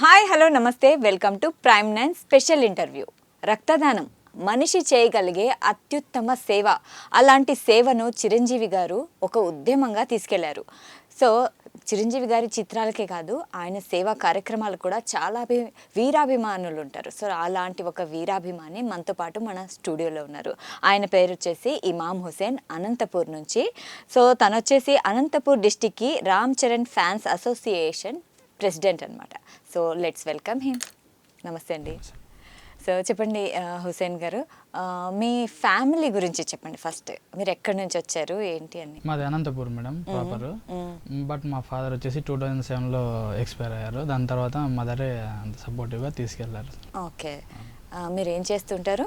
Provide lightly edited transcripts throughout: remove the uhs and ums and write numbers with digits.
Hi hello నమస్తే welcome to prime 9 special interview. రక్తదానం మనిషి చేయగలిగే అత్యుత్తమ సేవ. అలాంటి సేవను చిరంజీవి గారు ఒక ఉద్యమంగా తీసుకెళ్లారు. సో చిరంజీవి గారి చిత్రాలకే కాదు, ఆయన సేవా కార్యక్రమాలు కూడా చాలా వీరాభిమానులు ఉంటారు. సో అలాంటి ఒక వీరాభిమాని మనతో పాటు మన స్టూడియోలో ఉన్నారు. ఆయన పేరు వచ్చేసి ఇమామ్ హుసేన్, అనంతపూర్ నుంచి. సో తను వచ్చేసి అనంతపూర్ డిస్టిక్కి Ram Charan fans association president అనమాట. So let's welcome him. నమస్తే అండి. సో చెప్పండి హుసేన్ గారు, మీ ఫ్యామిలీ గురించి చెప్పండి. ఫస్ట్ మీరు ఎక్కడి నుంచి వచ్చారు ఏంటి అని. మాది అనంతపూర్ మేడం ప్రాపర్. బట్ మా ఫాదర్ వచ్చేసి 2007లో ఎక్స్పైర్ అయ్యారు. దాని తర్వాత మదరే అంత సపోర్టివ్గా తీసుకెళ్లారు. ఓకే, మీరు ఏం చేస్తుంటారు?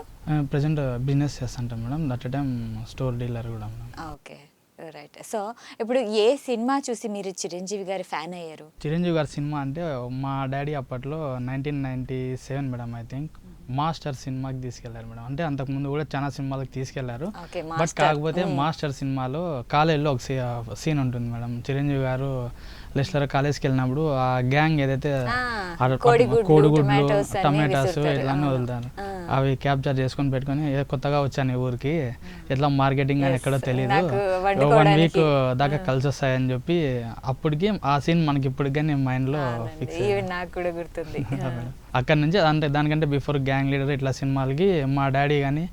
ప్రజెంట్ బిజినెస్ చేస్తుంటాం madam. That time store dealer కూడా మేడం. Okay right. సో ఇప్పుడు ఏ సినిమా చూసి మీరు చిరంజీవి గారి ఫ్యాన్ అయ్యారు? చిరంజీవి గారి సినిమా అంటే మా డాడీ అప్పట్లో 1997 మేడం ఐ థింక్ మాస్టర్ సినిమాకి తీసుకెళ్లారు మేడం. అంటే అంతకుముందు కూడా చాలా సినిమాలకు తీసుకెళ్లారు. బట్ కాకపోతే మాస్టర్ సినిమాలో కాలేజ్లో ఒక సీన్ ఉంటుంది మేడం. చిరంజీవి గారు లెస్లర్ కాలేజ్కి వెళ్ళినప్పుడు ఆ గ్యాంగ్ ఏదైతే కోడిగుడ్లు టమాటాస్ ఇట్లానే వదులుతారు, అవి క్యాప్చర్ చేసుకొని పెట్టుకొని కొత్తగా వచ్చాను ఈ ఊరికి, ఎట్లా మార్కెటింగ్ అని ఎక్కడో తెలియదు, 1 వీక్ దాకా కలిసి వస్తాయని చెప్పి అప్పటికి ఆ సీన్ మనకి ఇప్పటికే నేను మైండ్లో ఫిక్స్ అక్కడి నుంచి. అంటే దానికంటే బిఫోర్ గ్యాంగ్ లీడర్ ఇట్లా సినిమాలకి మా డాడీ కానీ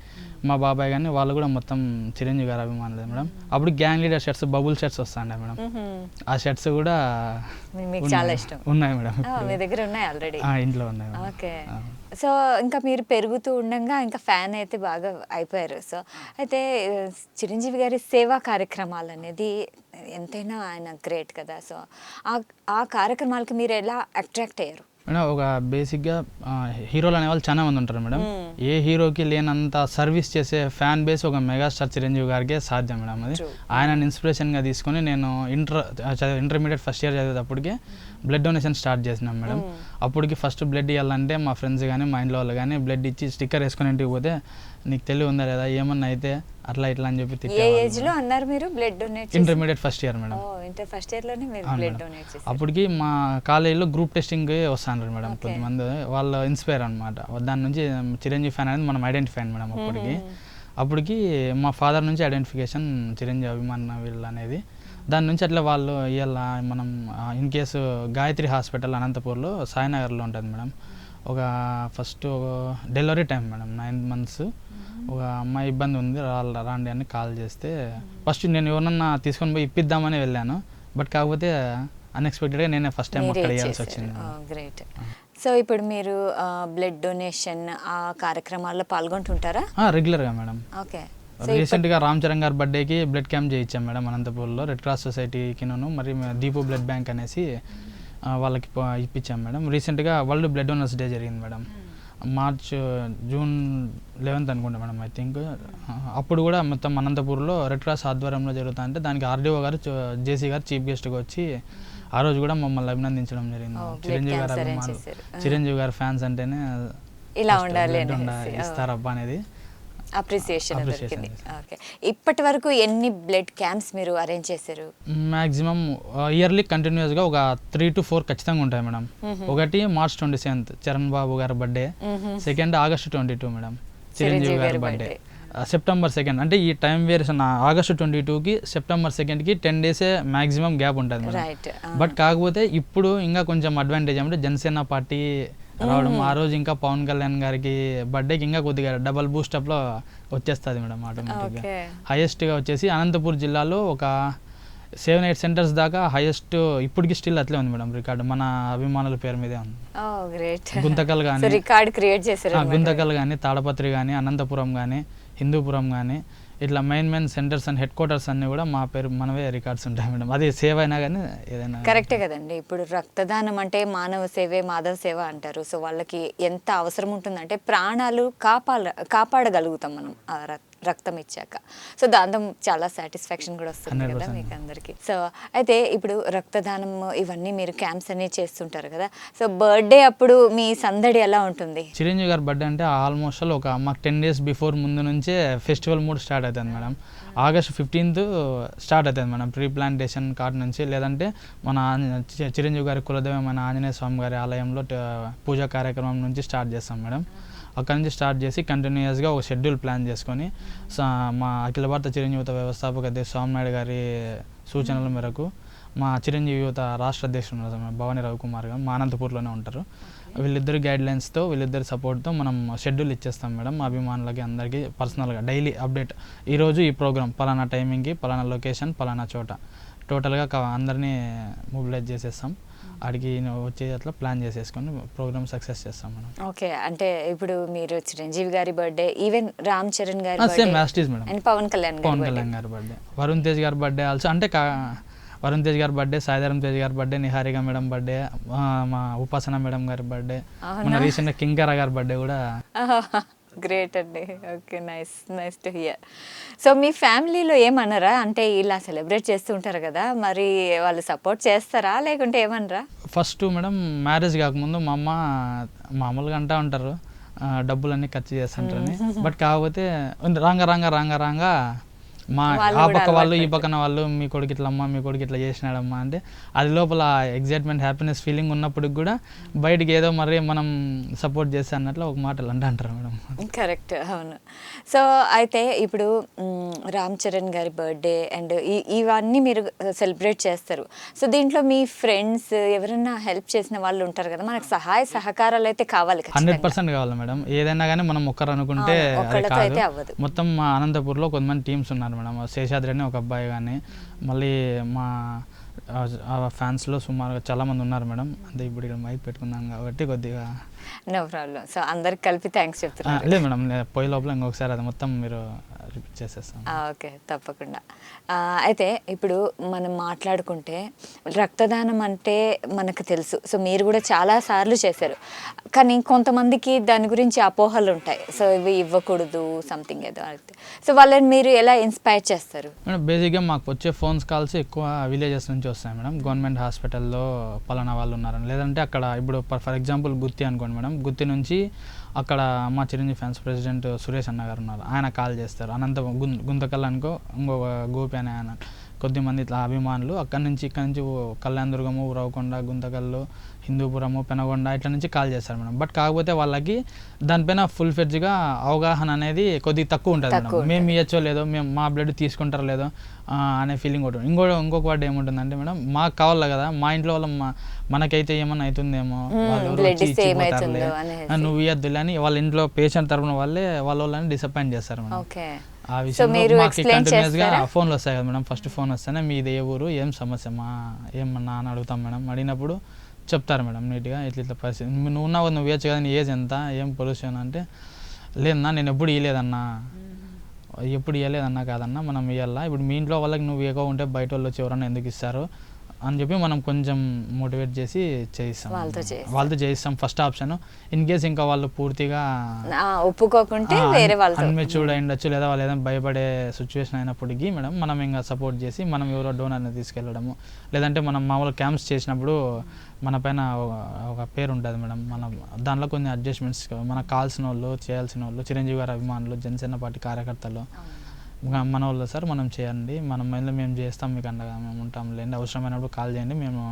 మా బాబాయ్ కానీ వాళ్ళు కూడా మొత్తం చిరంజీవి గారు అభిమానులు మేడం. అప్పుడు gang leader shirts, bubble shirts వస్తాండే మేడం. ఆ షర్ట్స్ కూడా చాలా ఇష్టం ఉన్నాయి మేడం. మీ దగ్గర ఉన్నాయి ఆల్రెడీ? ఇంట్లో ఉన్నాయి. ఓకే. సో ఇంకా మీరు పెరుగుతూ ఉండగా ఇంకా ఫ్యాన్ అయితే బాగా అయిపోయారు. సో అయితే చిరంజీవి గారి సేవా కార్యక్రమాలు అనేది ఎంతైనా ఆయన గ్రేట్ కదా. సో ఆ కార్యక్రమాలకి మీరు ఎలా అట్రాక్ట్ అయ్యారు మేడం? ఒక బేసిక్గా హీరోలు అనేవాళ్ళు చాలా మంది ఉంటారు మేడం. ఏ హీరోకి లేనంత సర్వీస్ చేసే ఫ్యాన్ బేస్ ఒక మెగాస్టార్ చిరంజీవి గారికే సాధ్యం మేడం. అది ఆయన ఇన్స్పిరేషన్గా తీసుకొని నేను ఇంటర్మీడియట్ ఫస్ట్ ఇయర్ చదివేటప్పటికే బ్లడ్ డొనేషన్ స్టార్ట్ చేసినాం మేడం. అప్పటికి ఫస్ట్ బ్లడ్ ఇవ్వాలంటే మా ఫ్రెండ్స్ కానీ మా ఇంట్లో వాళ్ళు కానీ బ్లడ్ ఇచ్చి స్టిక్కర్ వేసుకొని ఇంటికి పోతే నీకు తెలివి ఉందా లేదా, ఏమన్నా అయితే అట్లా ఇట్లా అని చెప్పి అన్నారు. మీరు blood donate intermediate first year madam. First year లోనే మీరు బ్లడ్ డొనేట్ చేశారు. అప్పటికి మా కాలేజీలో గ్రూప్ టెస్టింగ్ వస్తాను మేడం. కొంతమంది వాళ్ళు ఇన్స్పైర్ అనమాట. దాని నుంచి చిరంజీవి ఫ్యాన్ అనేది మనం ఐడెంటిఫై అయ్యాం మేడం. అప్పటికి మా ఫాదర్ నుంచి ఐడెంటిఫికేషన్ చిరంజీవి అభిమాన వీళ్ళు అనేది. దాని నుంచి అట్లా వాళ్ళు ఇవాళ మనం ఇన్ కేసు గాయత్రి హాస్పిటల్ అనంతపూర్లో సాయినగర్లో ఉంటుంది మేడం. ఒక first delivery time madam 9 months. ఒక అమ్మాయి ఇబ్బంది ఉంది, రాండి అని కాల్ చేస్తే ఫస్ట్ నేను ఎవరన్నా తీసుకొని పోయి ఇప్పిద్దామని వెళ్ళాను. బట్ కాకపోతే అన్ఎక్స్పెక్టెడ్గా నేనే ఫస్ట్ టైం అక్కడ వేయాల్సి వచ్చింది. గ్రేట్. సో ఇప్పుడు మీరు బ్లడ్ డొనేషన్ ఆ కార్యక్రమాల్లో పాల్గొంటుంటారా? రెగ్యులర్గా మేడం. ఓకే. రీసెంట్గా రామ్ చరణ్ గారి బర్త్డేకి బ్లడ్ క్యాంప్ చేయించాం మేడం అనంతపూర్లో. రెడ్ క్రాస్ సొసైటీకిను మరి దీపు బ్లడ్ బ్యాంక్ అనేసి వాళ్ళకి ఇప్పించాం మేడం. రీసెంట్గా వరల్డ్ బ్లడ్ డోనర్స్ డే జరిగింది మేడం. జూన్ 11th అనుకుంటా మేడం ఐ థింక్. అప్పుడు కూడా మొత్తం అనంతపూర్లో రెడ్ క్రాస్ ఆధ్వర్యంలో జరుగుతా అంటే దానికి ఆర్డీఓ గారు జేసీ గారు చీఫ్ గెస్ట్గా వచ్చి ఆ రోజు కూడా మమ్మల్ని అభినందించడం జరిగింది. చిరంజీవి గారు అభిమానులు, చిరంజీవి గారి ఫ్యాన్స్ అంటేనే ఇలా ఉండాలి ఇస్తారబ్బా అనేది అప్రిసియేషన్ దొరికింది. ఓకే. ఇప్పటి వరకు ఎన్ని బ్లడ్ క్యాంప్స్ మీరు అరేంజ్ చేశారు? మాక్సిమం ఇయర్లీ కంటిన్యూస్గా ఒక 3 to 4 ఖచ్చితంగా ఉంటాయి మేడం. ఒకటి March 27th చరణ్ బాబు గారి birthday, second August 22 madam Chiranjeevi గారి బర్త్డే, September 2nd. అంటే ఈ time variation August 22కి September 2ndకి 10 days maximum gap ఉంటుంది మేడం. బట్ కాకపోతే ఇప్పుడు ఇంకా కొంచెం అడ్వాంటేజ్ ఏమంటే జనసేన పార్టీ రావడం, ఆ రోజు ఇంకా పవన్ కళ్యాణ్ గారికి బర్త్డేకి ఇంకా కొద్దిగా డబల్ బూస్టప్లో వచ్చేస్తుంది మేడం ఆటోమేటిక్గా. హైయెస్ట్గా వచ్చేసి అనంతపూర్ జిల్లాలో ఒక 7-8 centers దాకా హైయెస్ట్ ఇప్పటికి స్టిల్ అట్లే ఉంది మేడం రికార్డు. మన అభిమానుల పేరు మీదే ఉంది. గుంతకల్ కానీ రికార్డ్ క్రియేట్ చేశారు. గుంతకల్ కానీ తాడపత్రి కానీ అనంతపురం కానీ హిందూపురం కానీ ఇట్లా main centres and head quarters అన్నీ కూడా మా పేరు మనవే రికార్డ్స్ ఉంటాయి మేడం. అది సేవ అయినా కానీ ఏదైనా కరెక్టే కదండి. ఇప్పుడు రక్తదానం అంటే మానవ సేవే మాధవ సేవ అంటారు. సో వాళ్ళకి ఎంత అవసరం ఉంటుందంటే ప్రాణాలు కాపాడగలుగుతాం మనం రక్తం ఇచ్చాక. సో దాంతో చాలా సాటిస్ఫాక్షన్ కూడా వస్తుంది కదా 100%. మీకు అందరికీ. సో అయితే ఇప్పుడు రక్తదానం ఇవన్నీ మీరు క్యాంప్స్ అన్ని చేస్తుంటారు కదా, సో బర్త్డే అప్పుడు మీ సందడి ఎలా ఉంటుంది? చిరంజీవి గారి బర్త్డే అంటే ఆల్మోస్ట్ ఒక మాకు 10 days బిఫోర్ ముందు నుంచే ఫెస్టివల్ మూడ్ స్టార్ట్ అవుతుంది మేడం. August 15th స్టార్ట్ అవుతుంది మేడం ప్రీ ప్లాంటేషన్ కార్డ్ నుంచి. లేదంటే మన చిరంజీవి గారి కులదైవమైన ఆంజనేయ స్వామి గారి ఆలయంలో పూజా కార్యక్రమం నుంచి స్టార్ట్ చేస్తాం మేడం. అక్కడి నుంచి స్టార్ట్ చేసి కంటిన్యూస్గా ఒక షెడ్యూల్ ప్లాన్ చేసుకొని మా అఖిల భారత చిరంజీవి యువత వ్యవస్థాపక అధ్యక్షుడు స్వామినాయుడు గారి సూచనల మేరకు మా చిరంజీవి యువత రాష్ట్ర అధ్యక్షుడు ఉన్నారు భవానీ రవికుమార్ గారు, మా అనంతపూర్లోనే ఉంటారు. వీళ్ళిద్దరు గైడ్లైన్స్తో వీళ్ళిద్దరి సపోర్ట్తో మనం షెడ్యూల్ ఇచ్చేస్తాం మేడం. మా అభిమానులకి అందరికీ పర్సనల్గా డైలీ అప్డేట్, ఈరోజు ఈ ప్రోగ్రామ్ పలానా టైమింగ్కి పలానా లొకేషన్ పలానా చోట టోటల్గా అందరినీ మొబిలైజ్ చేసేస్తాం. అడిగి వచ్చే అట్లా ప్లాన్ చేసేసుకొని ప్రోగ్రామ్ సక్సెస్ చేస్తాం మనం. ఓకే, అంటే ఇప్పుడు మీరు చిరంజీవి గారి బర్త్డే, ఈవెన్ రామ్ చరణ్ గారి సేమ్ యాస్టీస్ మేడం, అండ్ పవన్ కళ్యాణ్ గారి బర్త్డే, వరుణ్ తేజ్ గారి బర్త్డే ఆల్సో. అంటే వరుణ్ తేజ్ గారి బర్త్డే, సాయిధరం తేజ్ గారి బర్త్డే, నిహారిక మేడం బర్త్డే, మా ఉపాసన మేడం గారి బర్త్డే, మన రీసెంట్గా కింకర గారి బర్త్డే కూడా. గ్రేట్ అండి. Okay, nice to hear. So మీ ఫ్యామిలీలో ఏమన్నారా? అంటే ఇలా సెలబ్రేట్ చేస్తూ ఉంటారు కదా, మరి వాళ్ళు సపోర్ట్ చేస్తారా లేకుంటే ఏమనరా? ఫస్ట్ మేడం మ్యారేజ్ కాకముందు మా అమ్మ మామూలుగా అంటూ ఉంటారు డబ్బులన్నీ ఖర్చు చేస్తుంటారని. బట్ కాకపోతే రాంగా మా ఆ పక్క వాళ్ళు ఈ పక్కన వాళ్ళు మీ కొడుకు ఇట్లా అమ్మా మీ కొడుకు ఇట్లా చేసినాడమ్మా అంటే అది లోపల ఎగ్జైట్మెంట్ హ్యాపీనెస్ ఫీలింగ్ ఉన్నప్పటికి కూడా బయటికి ఏదో మరి మనం సపోర్ట్ చేస్తే అన్నట్లు ఒక మాటలు అంటారు మేడం. కరెక్ట్, అవును. సో అయితే ఇప్పుడు రామ్ చరణ్ గారి బర్త్డే అండ్ ఇవన్నీ మీరు సెలబ్రేట్ చేస్తారు. సో దీంట్లో మీ ఫ్రెండ్స్ ఎవరైనా హెల్ప్ చేసిన వాళ్ళు ఉంటారు కదా, మనకు సహాయ సహకారాలు అయితే కావాలి, 100% కావాలి మేడం. ఏదైనా కానీ మనం ఒక్కరు అనుకుంటే అయితే అవ్వదు. మొత్తం మా అనంతపూర్లో కొంతమంది టీమ్స్ ఉన్నారు మేడం. శేషాద్రి అని ఒక అబ్బాయి కానీ, మళ్ళీ మా ఫ్యాన్స్లో సుమారుగా చాలామంది ఉన్నారు మేడం. అంటే ఇప్పుడు ఇక్కడ మైక్ పెట్టుకున్నాం కాబట్టి కొద్దిగా నో ప్రాబ్లం. సో అందరికి కలిపి థ్యాంక్స్ చెప్తున్నారు. లేదు మేడం, పోయే లోపల ఇంకొకసారి అది మొత్తం మీరు రిపీట్ చేసేస్తాం. ఓకే, తప్పకుండా. అయితే ఇప్పుడు మనం మాట్లాడుకుంటే రక్తదానం అంటే మనకు తెలుసు, సో మీరు కూడా చాలాసార్లు చేశారు, కానీ కొంతమందికి దాని గురించి అపోహలు ఉంటాయి. సో ఇవి ఇవ్వకూడదు సంథింగ్ ఏదో. సో వాళ్ళని మీరు ఎలా ఇన్స్పైర్ చేస్తారు? మేడం బేసిక్గా మాకు వచ్చే ఫోన్స్ కాల్స్ ఎక్కువ విలేజెస్ నుంచి వస్తాయి మేడం. గవర్నమెంట్ హాస్పిటల్లో పలానా వాళ్ళు ఉన్నారని, లేదంటే అక్కడ ఇప్పుడు ఫర్ ఎగ్జాంపుల్ గుత్తి అనుకోండి మేడం, గుత్తి నుంచి అక్కడ మా చిరంజీవి ఫ్యాన్స్ ప్రెసిడెంట్ సురేష్ అన్న గారు ఉన్నారు, ఆయన కాల్ చేస్తారు. అనంత గుంతకల్ అనుకో ఇంకొక గోపి అనే ఆయన, కొద్దిమంది ఇట్లా అభిమానులు అక్కడి నుంచి ఇక్కడ నుంచి కళ్యాణదుర్గము, ఉరవకొండ, గుంతకల్లు, హిందూపురము, పెనగొండ ఇట్లా నుంచి కాల్ చేస్తారు మేడం. బట్ కాకపోతే వాళ్ళకి దానిపైన ఫుల్ ఫెడ్జ్గా అవగాహన అనేది కొద్దిగా తక్కువ ఉంటుంది మేడం. మేము ఇవ్వచ్చో లేదో, మేము మా బ్లడ్ తీసుకుంటారో లేదో అనే ఫీలింగ్ ఒకటి. ఇంకొక వాడు ఏముంటుందంటే మేడం, మాకు కావాలి కదా, మా ఇంట్లో వాళ్ళ మనకైతే ఏమన్నా అవుతుందేమో, నువ్వు ఇవ్వద్దులే అని వాళ్ళ ఇంట్లో పేషెంట్ తరపున వాళ్ళని డిసప్పాయింట్ చేస్తారు మేడం. ఆ విషయం మాకు కంటిన్యూస్గా ఫోన్లు వస్తాయి కదా మేడం. ఫస్ట్ ఫోన్ వస్తేనే మీది ఏ ఊరు, ఏం సమస్య, ఏమన్నా అని అడుగుతాం మేడం. అడిగినప్పుడు చెప్తారు మేడం నీట్గా ఇట్లా పరిస్థితి, నువ్వు ఉన్నావు, నువ్వు వేయచ్చు కదా, నీ ఏజ్ ఎంత, ఏం పొల్యూషన్ అంటే, లేదన్నా నేను ఎప్పుడు ఇవ్వలేదన్నా, ఎప్పుడు ఇవ్వలేదన్నా కాదన్నా మనం ఇవ్వాలా, ఇప్పుడు మీ ఇంట్లో వాళ్ళకి నువ్వు ఎక్కువ ఉంటే బయట వాళ్ళు వచ్చి ఎవరన్నా ఎందుకు ఇస్తారు అని చెప్పి మనం కొంచెం మోటివేట్ చేసి చేయిస్తాం, వాళ్ళతో చేయిస్తాం ఫస్ట్ ఆప్షన్. ఇన్ కేస్ ఇంకా వాళ్ళు పూర్తిగా ఒప్పుకోకుంటే అన్మెచ్యూర్డ్ అయి ఉండొచ్చు, లేదా వాళ్ళు ఏదైనా భయపడే సిచ్యువేషన్ అయినప్పటికీ మేడం మనం ఇంకా సపోర్ట్ చేసి మనం ఎవరో డోనర్ని తీసుకెళ్ళడము, లేదంటే మనం మామూలు క్యాంప్స్ చేసినప్పుడు మన పైన ఒక పేరు ఉంటుంది మేడం, మనం దాంట్లో కొన్ని అడ్జస్ట్మెంట్స్ మనకు కావాల్సిన వాళ్ళు, చేయాల్సిన వాళ్ళు, చిరంజీవి గారి అభిమానులు, జనసేన పార్టీ కార్యకర్తలు మన వాళ్ళు సార్ మనం చేయండి, మనం మళ్ళీ మేము చేస్తాం, మీకు అండగా మేము ఉంటాం, లేండి అవసరమైనప్పుడు కాల్ చేయండి, మేము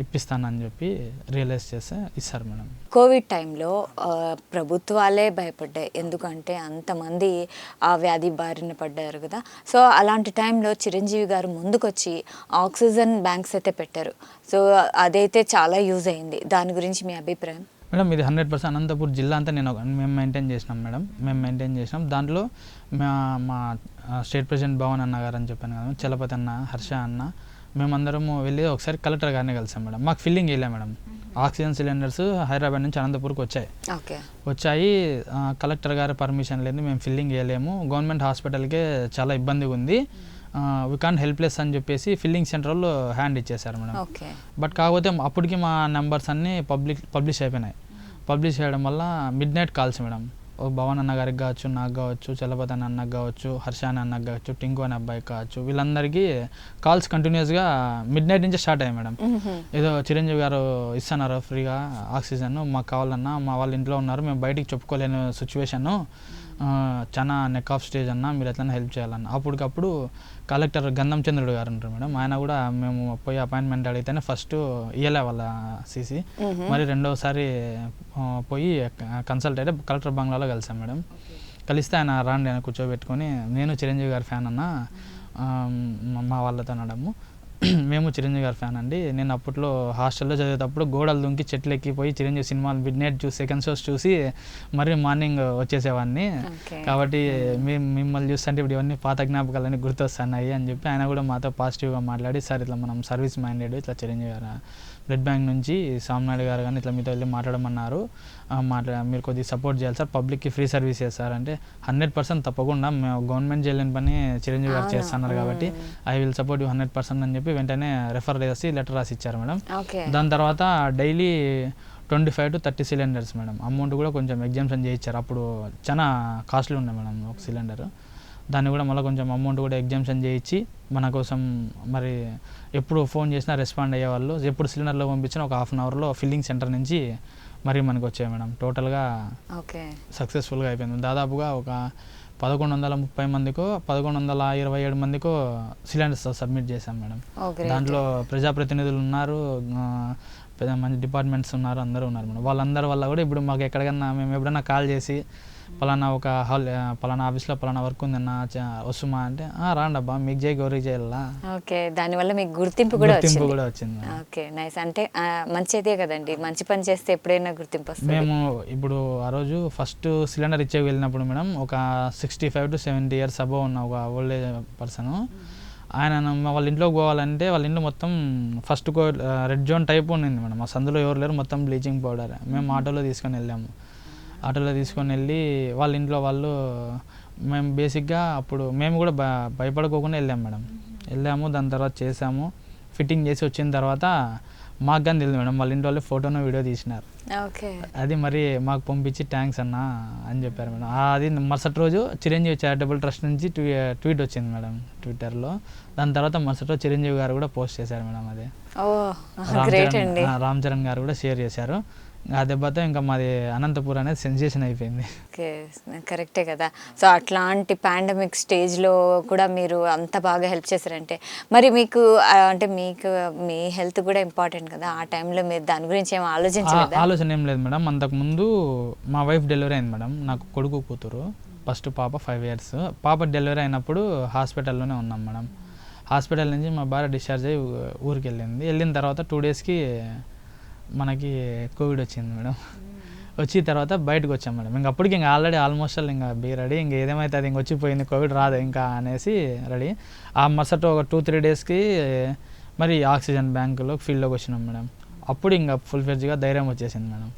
ఇప్పిస్తానని చెప్పి రియలైజ్ చేస్తే ఇస్తారు మేడం. కోవిడ్ టైంలో ప్రభుత్వాలే భయపడ్డాయి, ఎందుకంటే అంతమంది ఆ వ్యాధి బారిన పడ్డారు కదా. సో అలాంటి టైంలో చిరంజీవి గారు ముందుకొచ్చి ఆక్సిజన్ బ్యాంక్స్ అయితే పెట్టారు. సో అదైతే చాలా యూజ్ అయింది, దాని గురించి మీ అభిప్రాయం? మేడం ఇది 100% అనంతపూర్ జిల్లా అంతా మేము మెయింటైన్ చేసినాం మేడం. మేము మెయింటైన్ చేసినాం. దాంట్లో మా స్టేట్ ప్రెసిడెంట్ భవన్ అన్న గారు అని చెప్పాను కదా, చలపతి అన్న, హర్ష అన్న, మేమందరము వెళ్ళి ఒకసారి కలెక్టర్ గారిని కలిసాం మేడం. మాకు ఫిల్లింగ్ వెళ్ళాం మేడం. ఆక్సిజన్ సిలిండర్స్ హైదరాబాద్ నుంచి అనంతపూర్కి వచ్చాయి. కలెక్టర్ గారి పర్మిషన్ లేదు, మేము ఫిల్లింగ్ వేయలేము, గవర్నమెంట్ హాస్పిటల్కే చాలా ఇబ్బందిగా ఉంది, వీ కాంట్ హెల్ప్లెస్ అని చెప్పేసి ఫిల్లింగ్ సెంటర్ వాళ్ళు హ్యాండ్ ఇచ్చేసారు మేడం. బట్ కాకపోతే అప్పటికి మా నెంబర్స్ అన్నీ పబ్లిష్ అయిపోయినాయి. పబ్లిష్ చేయడం వల్ల మిడ్ నైట్ కాల్స్ మేడం, ఓ భవన్ అన్న గారికి కావచ్చు, నాకు కావచ్చు, చలపతి అన్నకు కావచ్చు, హర్ష అన్నకు కావచ్చు, టింకు అనే అబ్బాయికి కావచ్చు, వీళ్ళందరికీ కాల్స్ కంటిన్యూస్గా మిడ్ నైట్ నుంచి స్టార్ట్ అయ్యాయి మేడం. ఏదో చిరంజీవి గారు ఇస్తున్నారు ఫ్రీగా ఆక్సిజన్, మాకు కావాలన్నా, మా వాళ్ళ ఇంట్లో ఉన్నారు, మేము బయటికి చెప్పుకోలేని సిచ్యువేషను, చాలా నెక్ ఆఫ్ స్టేజ్ అన్న, మీరు ఎట్లైనా హెల్ప్ చేయాలన్న. అప్పటికప్పుడు కలెక్టర్ గంధం చంద్రుడు గారు ఉంటారు మేడం, ఆయన కూడా మేము పోయి అపాయింట్మెంట్ అడిగితేనే ఫస్ట్ ఇయ్యలే వాళ్ళ సీసీ, మరి రెండోసారి పోయి కన్సల్ట్ అయితే కలెక్టర్ బంగ్లాలో కలిసాం మేడం. కలిస్తే ఆయన రాండి ఆయన కూర్చోబెట్టుకొని, నేను చిరంజీవి గారి ఫ్యాన్ అన్న మా వాళ్ళతో అనడము, మేము చిరంజీవి గారి ఫ్యాన్ అండి, నేను అప్పట్లో హాస్టల్లో చదివేటప్పుడు గోడలు దుంకి చెట్లు ఎక్కిపోయి చిరంజీవి సినిమాలు మిడ్ నైట్ చూసి సెకండ్ షోస్ చూసి మరి మార్నింగ్ వచ్చేసేవాడిని, కాబట్టి మిమ్మల్ని చూస్తుంటే ఇప్పుడు ఇవన్నీ పాత జ్ఞాపకాలన్నీ గుర్తొస్తున్నాయి అని చెప్పి ఆయన కూడా మాతో పాజిటివ్గా మాట్లాడి, సార్ ఇట్లా మనం సర్వీస్ మైండెడ్, ఇట్లా చిరంజీవి గారు బ్లడ్ బ్యాంక్ నుంచి సామ్నాయుడు గారు కానీ ఇట్లా మీతో వెళ్ళి మాట్లాడమన్నారు, మీరు కొద్దిగా సపోర్ట్ చేయాలి సార్, పబ్లిక్కి ఫ్రీ సర్వీస్ చేస్తారు అంటే 100% తప్పకుండా, మేము గవర్నమెంట్ చేయలేని పని చిరంజీవి గారు చేస్తున్నారు కాబట్టి ఐ విల్ సపోర్ట్ యూ 100% అని చెప్పి వెంటనే రెఫర్ చేసి లెటర్ రాసి ఇచ్చారు మేడం. దాని తర్వాత daily 25 to 30 cylinders madam, amount కూడా కొంచెం ఎగ్జామ్షన్ చేయించారు, అప్పుడు చాలా కాస్ట్లీ ఉండే మేడం ఒక సిలిండర్, దాన్ని కూడా మళ్ళీ కొంచెం అమౌంట్ కూడా ఎగ్జామ్షన్ చేయించి మన కోసం మరి ఎప్పుడు ఫోన్ చేసినా రెస్పాండ్ అయ్యేవాళ్ళు, ఎప్పుడు సిలిండర్లో పంపించినా ఒక హాఫ్ అన్ అవర్లో ఫిల్లింగ్ సెంటర్ నుంచి మరి మనకు వచ్చాయి మేడం. టోటల్గా సక్సెస్ఫుల్గా అయిపోయింది. దాదాపుగా ఒక 1130 మందికో 1127 మందికో సిలిండర్స్ సబ్మిట్ చేశాం మేడం. దాంట్లో ప్రజాప్రతినిధులు ఉన్నారు, మంచి డిపార్ట్మెంట్స్ ఉన్నారు, అందరూ ఉన్నారు మేడం. వాళ్ళందరి వల్ల కూడా ఇప్పుడు మాకు ఎక్కడికన్నా మేము ఎప్పుడైనా కాల్ చేసి పలానా ఒక పలానా ఆఫీస్లో పలానా వర్క్ ఉందన్న వస్తుమా అంటే రాండబ్బా మీకు చేయి గౌరీ చేయాలా. ఓకే, దానివల్ల మీకు గుర్తింపు కూడా వచ్చింది. Okay, nice. అంటే మంచిదే కదండి, మంచి పని చేస్తే ఎప్పుడైనా గుర్తింపు వస్తుంది. మేము ఇప్పుడు ఆ రోజు ఫస్ట్ సిలిండర్ ఇచ్చే వెళ్ళినప్పుడు మేడం ఒక 65 to 70 years అబోవ్ ఉన్న ఒక ఓల్డ్ ఏజ్ పర్సన్, ఆయన వాళ్ళ ఇంట్లోకి పోవాలంటే వాళ్ళ ఇంట్లో మొత్తం ఫస్ట్ రెడ్ జోన్ టైప్ ఉండింది మేడం, ఆ సందులో ఎవరు లేరు, మొత్తం బ్లీచింగ్ పౌడర్. మేము ఆటోలో తీసుకొని వెళ్ళాము, ఆటోలో తీసుకొని వెళ్ళి వాళ్ళ ఇంట్లో వాళ్ళు, మేము బేసిక్గా అప్పుడు మేము కూడా భయపడుకోకుండా వెళ్ళాము మేడం. వెళ్ళాము, దాని తర్వాత చేసాము, ఫిట్టింగ్ చేసి వచ్చిన తర్వాత మాకు కానీ తెలియదు మేడం, వాళ్ళ ఇంట్లో వాళ్ళు ఫోటోను వీడియో తీసినారు. అది మరి మాకు పంపించి థ్యాంక్స్ అన్న అని చెప్పారు మేడం. అది మరుసటి రోజు చిరంజీవి చారిటబుల్ ట్రస్ట్ నుంచి ట్వీట్ వచ్చింది మేడం ట్విట్టర్లో. దాని తర్వాత మరుసటి రోజు చిరంజీవి గారు కూడా పోస్ట్ చేశారు మేడం. అది రామ్ చరణ్ గారు కూడా షేర్ చేశారు. ఆ దెబ్బతో ఇంకా మాది అనంతపూర్ అనేది సెన్సేషన్ అయిపోయింది. ఓకే, కరెక్టే కదా. సో అట్లాంటి పాండమిక్ స్టేజ్లో కూడా మీరు అంత బాగా హెల్ప్ చేశారంటే మరి మీకు అంటే మీకు మీ హెల్త్ కూడా ఇంపార్టెంట్ కదా, ఆ టైంలో మీరు దాని గురించి ఏం ఆలోచన ఏం లేదు మేడం. అంతకుముందు మా వైఫ్ డెలివరీ అయింది మేడం, నాకు కొడుకు కూతురు, ఫస్ట్ పాప 5 years. పాప డెలివరీ అయినప్పుడు హాస్పిటల్లోనే ఉన్నాం మేడం. హాస్పిటల్ నుంచి మా భార్య డిశ్చార్జ్ అయ్యి ఊరికి వెళ్ళిన తర్వాత 2 daysకి మనకి కోవిడ్ వచ్చింది మేడం. వచ్చిన తర్వాత బయటకు వచ్చాం మేడం. ఇంకా అప్పటికి ఇంకా ఆల్రెడీ ఆల్మోస్ట్ ఇంకా బీ రెడీ, ఇంకా ఏదేమైతే అది ఇంక వచ్చిపోయింది, కోవిడ్ రాదు ఇంకా అనేసి రెడీ. ఆ మరుసటి ఒక 2-3 daysకి మరి ఆక్సిజన్ బ్యాంకులో ఫీల్డ్లోకి వచ్చినాం మేడం. అప్పుడు ఇంకా ఫుల్ ఫ్లెడ్జ్గా ధైర్యం వచ్చేసింది మేడం.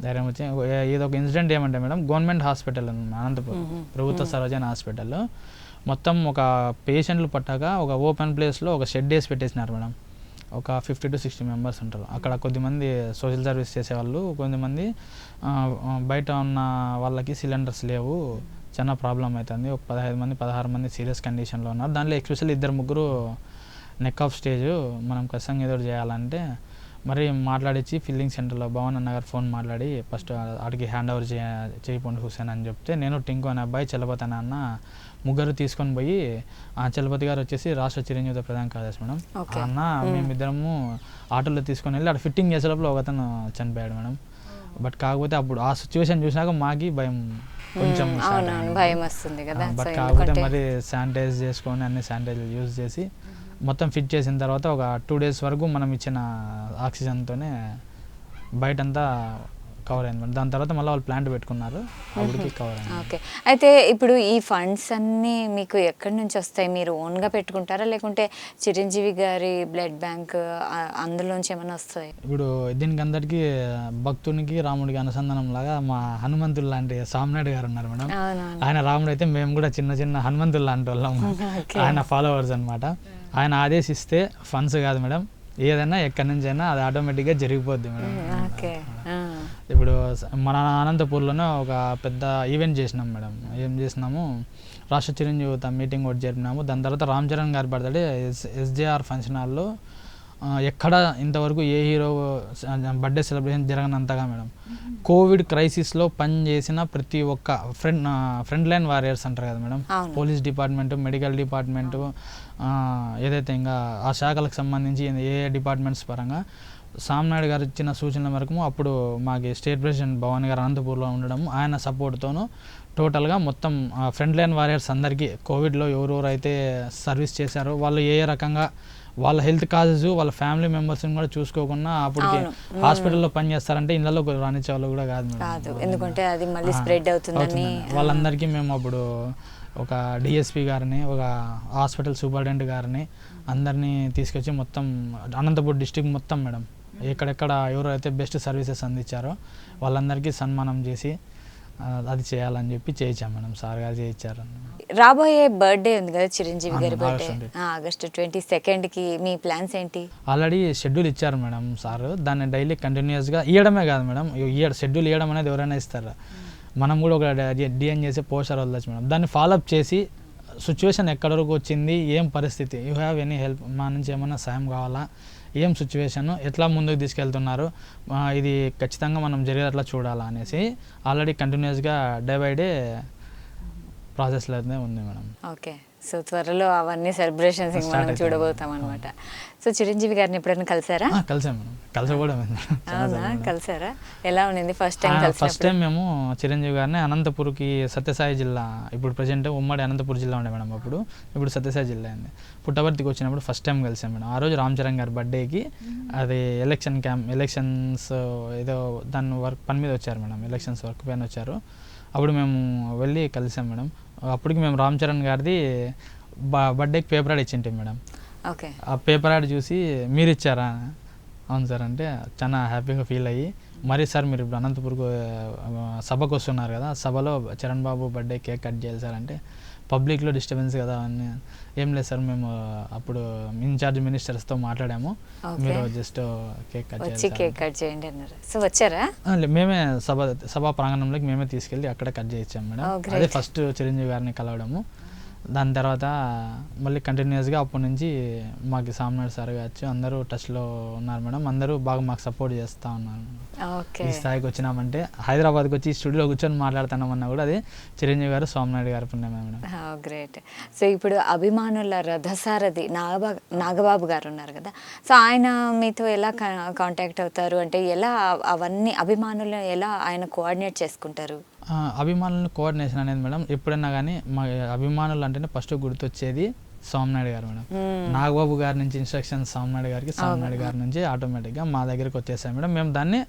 ధైర్యం వచ్చి ఇదొక ఇన్సిడెంట్ ఏమంటే మేడం, గవర్నమెంట్ హాస్పిటల్ ఉంది అనంతపురం, ప్రభుత్వ సర్వజన హాస్పిటల్, మొత్తం ఒక పేషెంట్లు పట్టాక ఒక ఓపెన్ ప్లేస్లో ఒక షెడ్ వేసి పెట్టేసినారు మేడం. ఒక 50 to 60 members ఉంటారు అక్కడ. కొద్దిమంది సోషల్ సర్వీస్ చేసేవాళ్ళు, కొంతమంది బయట ఉన్న వాళ్ళకి సిలిండర్స్ లేవు, చాలా ప్రాబ్లం అవుతుంది. ఒక 16 మంది సీరియస్ కండిషన్లో ఉన్నారు. దాంట్లో ఎస్పెషల్లీ 2-3 నెక్ ఆఫ్ స్టేజ్. మనం ఖచ్చితంగా ఏదో చేయాలంటే మరి మాట్లాడించి ఫిల్లింగ్ సెంటర్లో భవన్ అన్న గారు ఫోన్ మాట్లాడి ఫస్ట్ ఆడికి హ్యాండ్ ఓవర్ చేయకుండా హుసేన్ అని చెప్తే, నేను టింకు అనే అబ్బాయి, చలపతి అన్న ముగ్గురు తీసుకొని పోయి, ఆ చలపతి గారు వచ్చేసి రాష్ట్ర చిరంజీవి ప్రధాన కార్యదర్శి మేడం. అన్న మేమిద్దరము ఆటోలో తీసుకొని వెళ్ళి అక్కడ ఫిట్టింగ్ చేసే లోపల ఒకతను చనిపోయాడు మేడం. బట్ కాకపోతే అప్పుడు ఆ సిచ్యువేషన్ చూసినాక మాకి భయం కొంచెం భయం వస్తుంది కదా. బట్ కాకపోతే మరి శానిటైజ్ చేసుకొని అన్ని శానిటైజర్ యూజ్ చేసి మొత్తం ఫిట్ చేసిన తర్వాత ఒక 2 days వరకు మనం ఇచ్చిన ఆక్సిజన్తోనే బయటంతా కవర్ అయింది మేడం. దాని తర్వాత మళ్ళీ వాళ్ళు ప్లాంట్ పెట్టుకున్నారు, అప్పటికి కవర్ అయింది. ఓకే, అయితే ఇప్పుడు ఈ ఫండ్స్ అన్నీ మీకు ఎక్కడి నుంచి వస్తాయి? మీరు ఓన్గా పెట్టుకుంటారా లేకుంటే చిరంజీవి గారి బ్లడ్ బ్యాంక్ అందులోంచి ఏమైనా వస్తాయి? ఇప్పుడు దీనికి అందరికీ భక్తునికి రాముడికి అనుసంధానం లాగా మా హనుమంతుడు లాంటి సామ్నాయుడు గారు ఉన్నారు మేడం. ఆయన రాముడు అయితే మేము కూడా చిన్న హనుమంతుడు లాంటి వాళ్ళం, ఆయన ఫాలోవర్స్ అనమాట. ఆయన ఆదేశిస్తే ఫండ్స్ కాదు మేడం, ఏదైనా ఎక్కడి నుంచి అయినా అది ఆటోమేటిక్గా జరిగిపోద్ది మేడం. ఓకే. ఇప్పుడు మన అనంతపూర్లోనే ఒక పెద్ద ఈవెంట్ చేసినాం మేడం. ఏం చేసినాము, రాష్ట్ర చిరంజీవి యువత మీటింగ్ ఒకటి జరిపినాము. దాని తర్వాత రామ్ చరణ్ గారి బర్త్డే ఎస్జేఆర్ ఫంక్షన్ హాల్లో ఎక్కడ ఇంతవరకు ఏ హీరో బర్త్డే సెలబ్రేషన్ జరగనంతగా మేడం. కోవిడ్ క్రైసిస్లో పనిచేసిన ప్రతి ఒక్క ఫ్రంట్ లైన్ వారియర్స్ అంటారు కదా madam, police department, medical department, ఏదైతే ఇంకా ఆ శాఖలకు సంబంధించి ఏ డిపార్ట్మెంట్స్ పరంగా సామ్నాయుడు గారు ఇచ్చిన సూచనల మేరకు అప్పుడు మాకు స్టేట్ ప్రెసిడెంట్ భవానీ గారు అనంతపూర్లో ఉండడం, ఆయన సపోర్ట్తోనూ టోటల్గా మొత్తం ఫ్రంట్ లైన్ వారియర్స్ అందరికీ కోవిడ్లో ఎవరెవరైతే సర్వీస్ చేశారో వాళ్ళు ఏ రకంగా వాళ్ళ హెల్త్ కాజెస్ వాళ్ళ ఫ్యామిలీ మెంబర్స్ని కూడా చూసుకోకుండా అప్పటికి హాస్పిటల్లో పనిచేస్తారంటే ఇళ్ళలో రానిచ్చే వాళ్ళు కూడా కాదు, ఎందుకంటే అది మళ్ళీ స్ప్రెడ్ అవుతుందని. వాళ్ళందరికీ మేము అప్పుడు ఒక డిఎస్పి గారిని, ఒక హాస్పిటల్ సూపరింటెండెంట్ గారిని అందరినీ తీసుకొచ్చి మొత్తం అనంతపూర్ డిస్టిక్ మొత్తం మేడం ఎక్కడెక్కడ ఎవరైతే బెస్ట్ సర్వీసెస్ అందించారో వాళ్ళందరికీ సన్మానం చేసి అది చేయాలని చెప్పి చేయించాం మేడం. సార్ గారు చేయించారు. రాబోయే బర్త్డే ఉంది కదా చిరంజీవి గారి బర్త్డే, ఆగస్టు 22కి మీ ప్లాన్స్ ఏంటి? ఆల్రెడీ షెడ్యూల్ ఇచ్చారు మేడం సార్. దాన్ని డైలీ కంటిన్యూస్గా ఇవ్వడమే కాదు మేడం, షెడ్యూల్ ఇవ్వడం అనేది ఎవరైనా ఇస్తారు. మనం కూడా ఒక డిఎన్ చేసి పోస్టర్ వదలచ్చు మేడం. దాన్ని ఫాలోఅప్ చేసి సిచ్యువేషన్ ఎక్కడి వరకు వచ్చింది, ఏం పరిస్థితి, యూ హ్యావ్ ఎనీ హెల్ప్, మా నుంచి ఏమైనా సాయం కావాలా, ఏం సిచ్యువేషన్, ఎట్లా ముందుకు తీసుకెళ్తున్నారు, ఇది ఖచ్చితంగా మనం జరిగేటట్లా చూడాలా అనేసి ఆల్రెడీ కంటిన్యూస్గా డే బై డే ప్రాసెస్లో అయితే ఉంది మేడం. ఓకే. సో త్వరలో అవన్నీ సెలబ్రేషన్స్ మనం చూడబోతాం అనమాట. సో చిరంజీవి గారిని ఎప్పుడైనా కలిసారా? కలిసాం మేడం, కలిసకూడదు. అవునా, కలిసారా? ఎలా ఉండింది ఫస్ట్ టైం? ఫస్ట్ టైం మేము చిరంజీవి గారిని అనంతపూర్కి, సత్యసాయి జిల్లా, ఇప్పుడు ప్రజెంట్ ఉమ్మడి అనంతపూర్ జిల్లా ఉండే మేడం అప్పుడు, ఇప్పుడు సత్యసాయి జిల్లా అయింది. పుట్టపర్తికి వచ్చినప్పుడు ఫస్ట్ టైం కలిసాం మేడం. ఆ రోజు రామ్ చరణ్ గారి బర్త్డేకి అది ఎలక్షన్స్ ఏదో దాని వర్క్ పని మీద వచ్చారు మేడం, ఎలక్షన్స్ వర్క్ పైన వచ్చారు. అప్పుడు మేము వెళ్ళి కలిసాం మేడం. అప్పటికి మేము రామ్ చరణ్ గారిది బర్త్డేకి పేపర్ యాడ్ ఇచ్చింటాం మేడం. ఓకే. ఆ పేపర్ యాడ్ చూసి మీరు ఇచ్చారా? అవును సార్ అంటే చాలా హ్యాపీగా ఫీల్ అయ్యి, మరి సార్ మీరు ఇప్పుడు అనంతపూర్కు సభకు వస్తున్నారు కదా, సభలో చరణ్ బాబు బర్త్డే కేక్ కట్ చేయాలి సార్ అంటే, పబ్లిక్లో డిస్టర్బెన్స్ కదా అని, ఏం లేదు సార్ మేము అప్పుడు ఇన్ఛార్జ్ మినిస్టర్స్తో మాట్లాడాము, మీరు జస్ట్ కేక్ కట్ చేయండి అన్నారు. సో వచ్చారా? మేమే సభా ప్రాంగణంలోకి మేమే తీసుకెళ్ళి అక్కడ కట్ చేయించాం మేడం. అదే ఫస్ట్ చిరంజీవి గారిని కలవడము. దాని తర్వాత మళ్ళీ కంటిన్యూస్గా అప్పటి నుంచి మాకు సామ్నాయుడు సార్ కావచ్చు అందరూ టచ్లో ఉన్నారు మేడం. అందరూ బాగా మాకు సపోర్ట్ చేస్తూ ఉన్నారు. ఈ స్థాయికి వచ్చినామంటే, హైదరాబాద్కి వచ్చి స్టూడియోలో కూర్చొని మాట్లాడుతున్నామన్నా కూడా అది చిరంజీవి గారు, సామ్నాయుడు గారు పుణ్యమే మేడం. గ్రేట్. సో ఇప్పుడు అభిమానుల రథసారథి నాగబాబు గారు ఉన్నారు కదా, సో ఆయన మీతో ఎలా కాంటాక్ట్ అవుతారు, అంటే ఎలా అవన్నీ అభిమానులు ఎలా ఆయన కోఆర్డినేట్ చేసుకుంటారు? అభిమానులను కోఆర్డినేషన్ అనేది మేడం ఎప్పుడైనా కానీ మా అభిమానులు అంటేనే ఫస్ట్ గుర్తొచ్చేది సామ్నాయుడు గారు మేడం. నాగబాబు గారి నుంచి ఇన్స్ట్రక్షన్స్ సామ్నాయుడు గారికి, సామ్నాయుడు గారి నుంచి ఆటోమేటిక్గా మా దగ్గరికి వచ్చేసాయి మేడం. మేము దాన్ని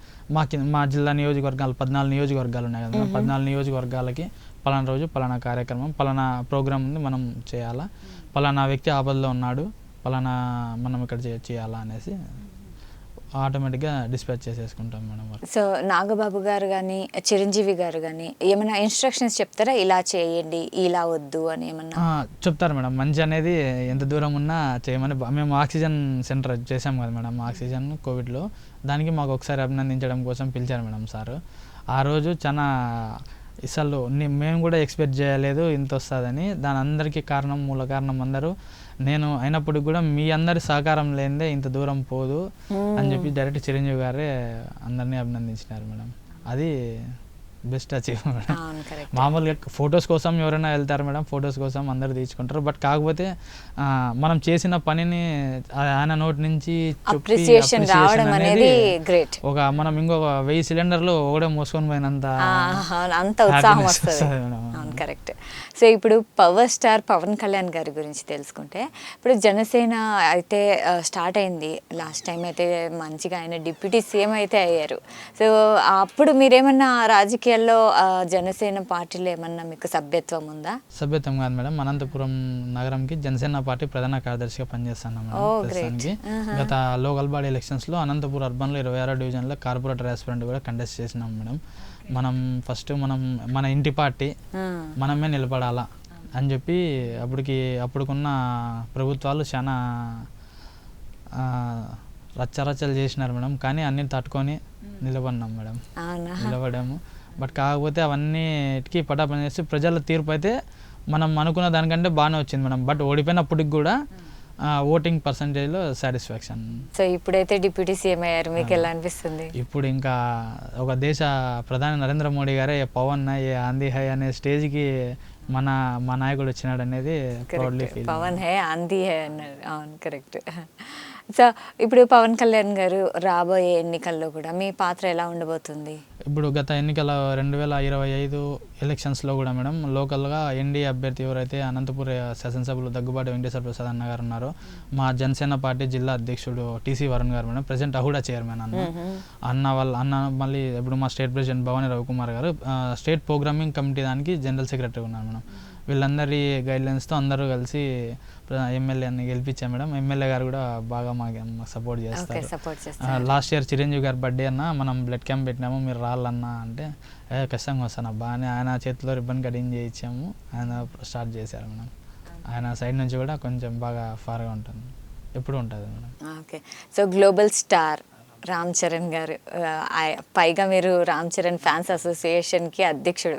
మా జిల్లా నియోజకవర్గాలు 14 నియోజకవర్గాలు ఉన్నాయి కదా, 14 నియోజకవర్గాలకి పలానా రోజు పలానా కార్యక్రమం, పలానా ప్రోగ్రామ్ ఉంది, మనం చేయాలా, పలానా వ్యక్తి ఆపదలో ఉన్నాడు, పలానా మనం ఇక్కడ చేయాలా అనేసి ఆటోమేటిక్గా డిస్పాచ్ చేసేసుకుంటాం మేడం. సో నాగబాబు గారు కానీ చిరంజీవి గారు కానీ ఏమైనా ఇన్స్ట్రక్షన్స్ చెప్తారా, ఇలా చేయండి, ఇలా వద్దు అని ఏమన్నా చెప్తారు మేడం. మంచి అనేది ఎంత దూరం ఉన్నా చేయమని. మేము ఆక్సిజన్ సెంటర్ చేసాం కదా మేడం, ఆక్సిజన్ కోవిడ్లో, దానికి మాకు ఒకసారి అభినందించడం కోసం పిలిచారు మేడం సార్. ఆ రోజు చాలా అసలు మేము కూడా ఎక్స్పెక్ట్ చేయలేదు ఇంత వస్తుందని. దాని అందరికీ మూల కారణం అందరూ నేను అయినప్పటికి కూడా మీ అందరి సహకారం లేనిదే ఇంత దూరం పోదు అని చెప్పి డైరెక్ట్ చిరంజీవి గారే అందరినీ అభినందించినారు మేడం. అది బెస్ట్ అచీవ్మెంట్. మామూలుగా ఫొటోస్ కోసం ఎవరైనా వెళ్తారు మేడం, ఫొటోస్ కోసం అందరు తీసుకుంటారు. బట్ కాకపోతే మనం చేసిన పనిని ఆయన నోటి నుంచి ఒక మనం ఇంకొక 1000 సిలిండర్లు ఒకటే మోసుకొని పోయినంత ఉత్సాహం వస్తుంది. కరెక్ట్. సో ఇప్పుడు పవర్ స్టార్ పవన్ కళ్యాణ్ గారి గురించి తెలుసుకుంటే, ఇప్పుడు జనసేన అయితే స్టార్ట్ అయింది. లాస్ట్ టైం అయితే మంచిగా ఆయన డిప్యూటీ సీఎం అయితే అయ్యారు. సో అప్పుడు మీరేమన్నా రాజకీయాల్లో జనసేన పార్టీలో ఏమన్నా మీకు సభ్యత్వం ఉందా? సభ్యత్వం కాదు మేడం, అనంతపురం నగరంకి జనసేన పార్టీ ప్రధాన కార్యదర్శిగా పనిచేస్తున్నాం మేడం. గత లోకల్ బాడీ ఎలక్షన్స్లో అనంతపురం అర్బన్లో 26వ డివిజన్లో కార్పొరేటర్ ఆస్పిరెంట్ కూడా కంటెస్ట్ చేసినాం మేడం. మనం ఫస్ట్ మన ఇంటి పార్టీ మనమే నిలబడాలా అని చెప్పి అప్పుడుకున్న ప్రభుత్వాలు చాలా రచ్చరచ్చలు చేసినారు మేడం, కానీ అన్ని తట్టుకొని నిలబడినాం మేడం, అవునా? నిలబడాము. బట్ కాకపోతే అవన్నీటికి పటాపని చేసి ప్రజల తీర్పు అయితే మనం అనుకున్న దానికంటే బాగానే వచ్చింది మేడం. బట్ ఓడిపోయినప్పటికి కూడా ఓటింగ్ పర్సంటేజ్లో సాటిస్ఫాక్షన్. సో ఇప్పుడైతే డిప్యూటీ సీఎం అయ్యారు, మీకు ఎలా అనిపిస్తుంది? ఇప్పుడు ఇంకా ఒక దేశ ప్రధాని నరేంద్ర మోడీ గారే ఏ పవన్ ఏ ఆంధీ హై అనే స్టేజ్కి మా నాయకుడు వచ్చినాడు అనేది ప్రౌడ్లీ ఫీల్. పవన్ హే ఆంధీ హే అన్నారు. అవును, కరెక్ట్. సో ఇప్పుడు పవన్ కళ్యాణ్ గారు రాబోయే ఎన్నికల్లో కూడా మీ పాత్ర ఎలా ఉండబోతుంది? ఇప్పుడు గత ఎన్నికల 2025 ఎలక్షన్స్లో కూడా మేడం లోకల్గా ఎన్డీఏ అభ్యర్థి ఎవరైతే అనంతపురం శాసనసభ్యులు దగ్గుబాటి వెంకటేశ్వర ప్రసాద్ అన్న గారు ఉన్నారో, మా జనసేన పార్టీ జిల్లా అధ్యక్షుడు టీసీ వరుణ్ గారు మేడం, ప్రెసెంట్ అహుడా చైర్మన్ అన్న మళ్ళీ ఇప్పుడు మా స్టేట్ ప్రెసిడెంట్ భవానీ రవికుమార్ గారు స్టేట్ ప్రోగ్రామింగ్ కమిటీ దానికి జనరల్ సెక్రటరీ ఉన్నారు మేడం. వీళ్ళందరి గైడ్లైన్స్తో అందరూ కలిసి ఎమ్మెల్యేని గెలిపించాం మేడం. ఎమ్మెల్యే గారు కూడా బాగా మాకు సపోర్ట్ చేస్తారు. లాస్ట్ ఇయర్ చిరంజీవి గారి బర్త్డే అన్న మనం బ్లడ్ క్యాంప్ పెట్టినాము, మీరు రాళ్ళన్నా అంటే ఖచ్చితంగా వస్తాను అబ్బా అని ఆయన చేతిలో రిబ్బన్ కటింగ్ చేయించాము. ఆయన స్టార్ట్ చేశారు మేడం. ఆయన సైడ్ నుంచి కూడా కొంచెం బాగా ఫార్గా ఉంటుంది, ఎప్పుడు ఉంటుంది madam. Okay. So global star Ram Charan గారు, పైగా మీరు రామ్ చరణ్ ఫ్యాన్స్ అసోసియేషన్కి అధ్యక్షుడు.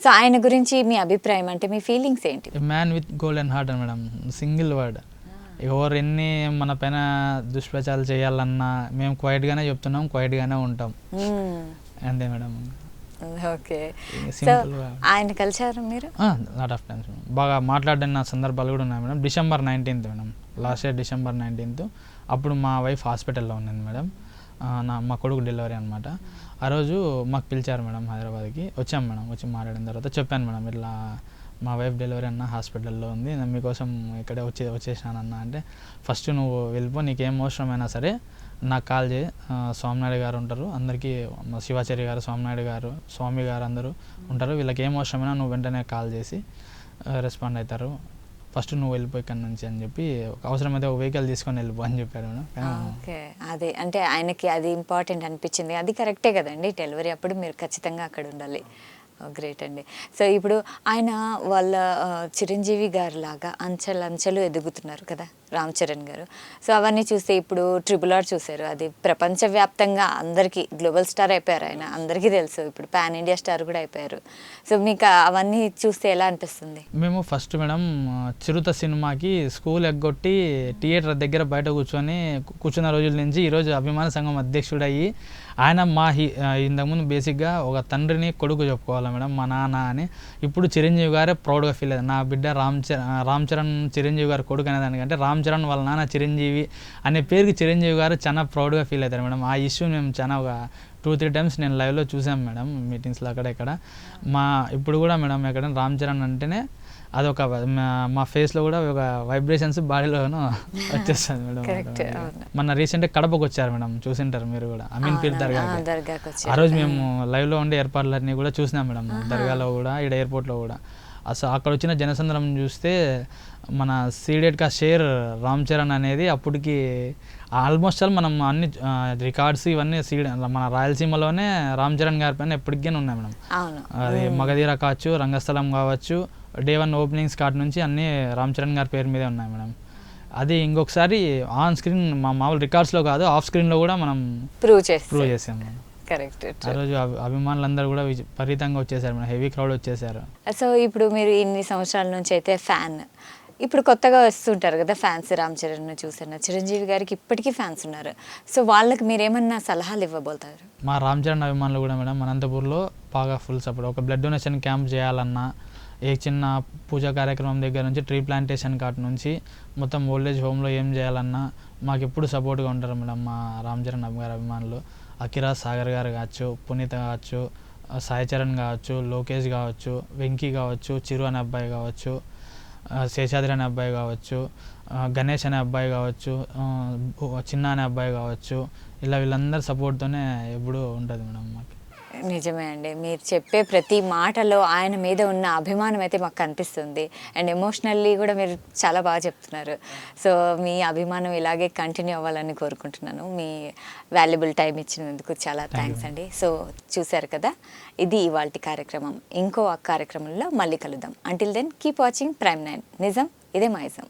సో ఆయన గురించి మీ అభిప్రాయం, అంటే మీ ఫీలింగ్స్ ఏంటి? మ్యాన్ విత్ గోల్డెన్ హార్ట్ అని మేడం, సింగిల్ వర్డ్. ఎవరు ఎన్ని మన పైన దుష్ప్రచారాలు చేయాలన్నా మేము క్వైట్గానే చెప్తున్నాం, క్వైట్గానే ఉంటాం, అంతే మేడం. ఓకే. సో ఆయన కలిసారు మీరు? లాట్ ఆఫ్ టైమ్స్ బాగా మాట్లాడిన సందర్భాలు కూడా ఉన్నాయి madam. December 19th madam, last year December 19th అప్పుడు మా వైఫ్ హాస్పిటల్లో ఉన్నది మేడం. మా కొడుకు డెలివరీ అనమాట. ఆ రోజు మాకు పిలిచారు మేడం హైదరాబాద్కి. వచ్చాం మేడం. వచ్చి మాట్లాడిన తర్వాత చెప్పాను మేడం, ఇట్లా మా వైఫ్ డెలివరీ అన్న హాస్పిటల్లో ఉంది, నేను మీకోసం ఇక్కడే వచ్చేసానన్న అంటే, ఫస్ట్ నువ్వు వెళ్ళిపో, నీకేం అవసరమైనా సరే నాకు కాల్ చేయి, స్వామినాయుడు గారు ఉంటారు, అందరికీ శివాచార్య గారు, స్వామినాయుడు గారు, స్వామి గారు అందరూ ఉంటారు, వీళ్ళకి ఏం అవసరమైనా నువ్వు వెంటనే కాల్ చేసి రెస్పాండ్ అవుతారు, ఫస్ట్ నువ్వు వెళ్ళిపోయి ఇక్కడ నుంచి అని చెప్పి, అవసరమైతే ఒక వెహికల్ తీసుకొని వెళ్ళిపో అని చెప్పాడు మేడం. ఓకే. అదే అంటే ఆయనకి అది ఇంపార్టెంట్ అనిపించింది. అది కరెక్టే కదండి, డెలివరీ అప్పుడు మీరు ఖచ్చితంగా అక్కడ ఉండాలి. గ్రేట్ అండి. సో ఇప్పుడు ఆయన వాళ్ళ చిరంజీవి గారు లాగా అంచెలంచెలు ఎదుగుతున్నారు కదా రామ్ చరణ్ గారు. సో అవన్నీ చూస్తే ఇప్పుడు RRR చూశారు, అది ప్రపంచవ్యాప్తంగా అందరికీ గ్లోబల్ స్టార్ అయిపోయారు ఆయన, అందరికీ తెలుసు. ఇప్పుడు పాన్ ఇండియా స్టార్ కూడా అయిపోయారు. సో మీకు అవన్నీ చూస్తే ఎలా అనిపిస్తుంది? మేము ఫస్ట్ మేడం చిరుత సినిమాకి స్కూల్ ఎగ్గొట్టి థియేటర్ దగ్గర బయట కూర్చున్న రోజుల నుంచి ఈరోజు అభిమాన సంఘం అధ్యక్షుడు అయ్యి, ఆయన ఇంతకుముందు బేసిక్గా ఒక తండ్రిని కొడుకు చెప్పుకోవాలి మేడం, మా నాన్న అని. ఇప్పుడు చిరంజీవి గారే ప్రౌడ్గా ఫీల్ అయ్యారు, నా బిడ్డ రామ్ చరణ్ చిరంజీవి గారు కొడుకు అనేదానికంటే రామ్ చరణ్ వాళ్ళ నాన్న చిరంజీవి అనే పేరుకి చిరంజీవి గారు చాలా ప్రౌడ్గా ఫీల్ అవుతారు మేడం. ఆ ఇష్యూ మేము చాలా ఒక 2-3 times నేను లైవ్లో చూసాం మేడం, మీటింగ్స్లో అక్కడ. ఇప్పుడు కూడా మేడం ఎక్కడ రామ్ చరణ్ అంటేనే అదొక మా ఫేస్లో కూడా ఒక వైబ్రేషన్స్ బాడీలోనూ వచ్చేస్తుంది మేడం. మన రీసెంట్గా కడపకు వచ్చారు మేడం, చూసింటారు మీరు కూడా, అమీన్ పీర్ దర్గాకి. ఆ రోజు మేము లైవ్లో ఉండే ఏర్పాట్లన్నీ కూడా చూసినాం మేడం, దర్గాలో కూడా, ఇక్కడ ఎయిర్పోర్ట్లో కూడా. అసలు అక్కడ వచ్చిన జనసంద్రం చూస్తే మన సీడెడ్గా షేర్ రామ్ చరణ్ అనేది అప్పటికి ఆల్మోస్ట్ ఆల్ మనం అన్ని రికార్డ్స్ ఇవన్నీ మన రాయలసీమలోనే రామ్ చరణ్ గారి పైన ఎప్పటికీ ఉన్నాయి మేడం. అది మగధీర కావచ్చు, రంగస్థలం కావచ్చు, Day 1 ఓపెనింగ్స్ కార్డ్ నుంచి అన్నీ రామ్ చరణ్ గారి పేరు మీదే ఉన్నాయి మేడం. అది ఇంకొకసారి ఆన్ స్క్రీన్ మామూలు రికార్డ్స్లో కాదు, ఆఫ్ స్క్రీన్లో కూడా మనం ప్రూవ్ చేసాం మేడం. కరెక్ట్. ఆ రోజు అభిమానులందరూ కూడా విపరీతంగా వచ్చేసారు మేడం, హెవీ క్రౌడ్ వచ్చేసారు. సో ఇప్పుడు మీరు ఇన్ని సంవత్సరాల నుంచి అయితే ఫ్యాన్, ఇప్పుడు కొత్తగా వస్తుంటారు కదా ఫ్యాన్స్, రామ్ చరణ్ చూసారు, చిరంజీవి గారికి ఇప్పటికీ ఫ్యాన్స్ ఉన్నారు. సో వాళ్ళకి మీరు ఏమన్నా సలహాలు ఇవ్వబోతారు? మా రామ్ చరణ్ అభిమానులు కూడా మేడం అనంతపూర్లో బాగా ఫుల్ సపోర్ట్. ఒక బ్లడ్ డొనేషన్ క్యాంప్ చేయాలన్నా, ఏ చిన్న పూజా కార్యక్రమం దగ్గర నుంచి ట్రీ ప్లాంటేషన్ కాట్ నుంచి మొత్తం ఓల్డేజ్ హోమ్లో ఏం చేయాలన్నా మాకు ఎప్పుడు సపోర్ట్గా ఉంటారు మేడం మా రామ్ చరణ్ గారి అభిమానులు. అకిరా సాగర్ గారు కావచ్చు, పునీత కావచ్చు, సాయి చరణ్ కావచ్చు, లోకేష్ కావచ్చు, వెంకీ కావచ్చు, చిరు అనే అబ్బాయి కావచ్చు, శేషాద్రి అనే అబ్బాయి కావచ్చు, గణేష్ అనే అబ్బాయి కావచ్చు, చిన్న అనే అబ్బాయి కావచ్చు, ఇలా వీళ్ళందరి సపోర్ట్తోనే ఎప్పుడూ ఉంటుంది మేడం మాకు. నిజమే అండి, మీరు చెప్పే ప్రతి మాటలో ఆయన మీద ఉన్న అభిమానం అయితే మాకు కనిపిస్తుంది. అండ్ ఎమోషనల్లీ కూడా మీరు చాలా బాగా చెప్తున్నారు. సో మీ అభిమానం ఇలాగే కంటిన్యూ అవ్వాలని కోరుకుంటున్నాను. మీ వాల్యుబుల్ టైం ఇచ్చినందుకు చాలా థ్యాంక్స్ అండి. సో చూశారు కదా, ఇది ఇవాల్టి కార్యక్రమం. ఇంకో కార్యక్రమంలో మళ్ళీ కలుద్దాం. Until then keep watching Prime 9. నిజం ఇదే మాయిజం.